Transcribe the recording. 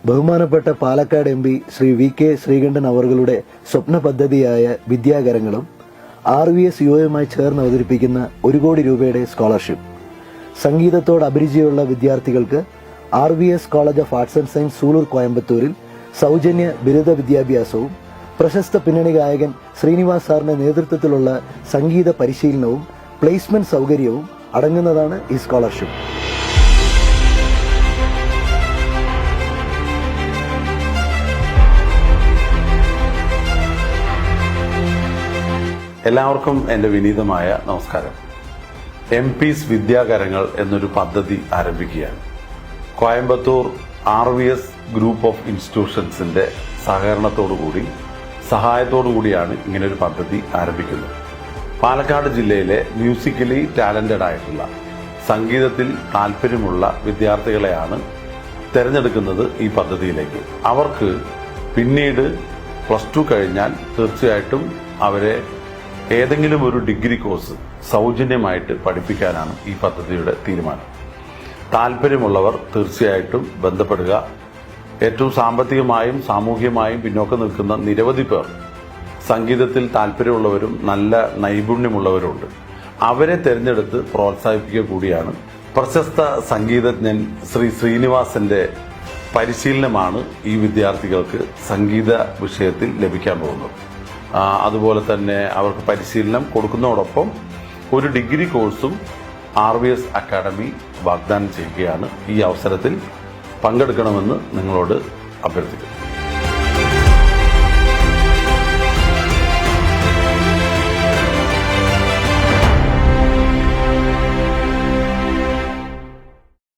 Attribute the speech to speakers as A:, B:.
A: ബഹുമാനപ്പെട്ട Palakkad MP Shri VK Sreekandan അവர்களுടെ സ്വപ്ന പദ്ധതിയായ വിദ്യാകരങ്ങളും RVS UOയുമായി ചേർന്ന് അവതരിപ്പിക്കുന്ന 1 കോടി രൂപയുടെ സ്കോളർഷിപ്പ്. സംഗീതത്തോട് അഭിരുചിയുള്ള വിദ്യാർത്ഥികൾക്ക് RVS college of arts and science Sulur കോയമ്പത്തൂരിൽ സൗജന്യ ബിരുദ വിദ്യാഭ്യാസവും പ്രശസ്ത പിന്നണി ഗായകൻ ശ്രീനിവാസ് സാറിന്റെ നേതൃത്വത്തിലുള്ള സംഗീത പരിശീലനവും പ്ലേസ്മെന്റ് സൗകര്യവും അടങ്ങുന്നതാണ് ഈ സ്കോളർഷിപ്പ്.
B: എല്ലാവർക്കും എൻ്റെ വിനീതമായ നമസ്കാരം. MP's വിദ്യാകരങ്ങൾ എന്നൊരു പദ്ധതി ആരംഭിക്കുകയാണ്. കോയമ്പത്തൂർ RVS ഗ്രൂപ്പ് ഓഫ് ഇൻസ്റ്റിറ്റ്യൂഷൻസിന്റെ സഹായത്തോടുകൂടിയാണ് ഇങ്ങനൊരു പദ്ധതി ആരംഭിക്കുന്നത്. പാലക്കാട് ജില്ലയിലെ മ്യൂസിക്കലി ടാലന്റഡ് ആയിട്ടുള്ള സംഗീതത്തിൽ താല്പര്യമുള്ള വിദ്യാർത്ഥികളെയാണ് തിരഞ്ഞെടുക്കുന്നത് ഈ പദ്ധതിയിലേക്ക്. അവർക്ക് പിന്നീട് +2 കഴിഞ്ഞാൽ തീർച്ചയായിട്ടും അവരെ ഏതെങ്കിലും ഒരു ഡിഗ്രി കോഴ്സ് സൗജന്യമായിട്ട് പഠിപ്പിക്കാനാണ് ഈ പദ്ധതിയുടെ തീരുമാനം. താല്പര്യമുള്ളവർ തീർച്ചയായിട്ടും ബന്ധപ്പെടുക. ഏറ്റവും സാമ്പത്തികമായും സാമൂഹികമായും പിന്നോക്കം നിൽക്കുന്ന നിരവധി പേർ സംഗീതത്തിൽ താല്പര്യമുള്ളവരും നല്ല നൈപുണ്യമുള്ളവരുണ്ട്. അവരെ തിരഞ്ഞെടുത്ത് പ്രോത്സാഹിപ്പിക്കുക കൂടിയാണ്. പ്രശസ്ത സംഗീതജ്ഞൻ ശ്രീ ശ്രീനിവാസന്റെ പരിശീലനമാണ് ഈ വിദ്യാർത്ഥികൾക്ക് സംഗീത വിഷയത്തിൽ ലഭിക്കാൻ പോകുന്നത്. അതുപോലെ തന്നെ അവർക്ക് പരിശീലനം കൊടുക്കുന്നതോടൊപ്പം ഒരു ഡിഗ്രി കോഴ്സും RVS അക്കാഡമി വാഗ്ദാനം ചെയ്യുകയാണ്. ഈ അവസരത്തിൽ പങ്കെടുക്കണമെന്ന് നിങ്ങളോട് അഭ്യർത്ഥിക്കുന്നു.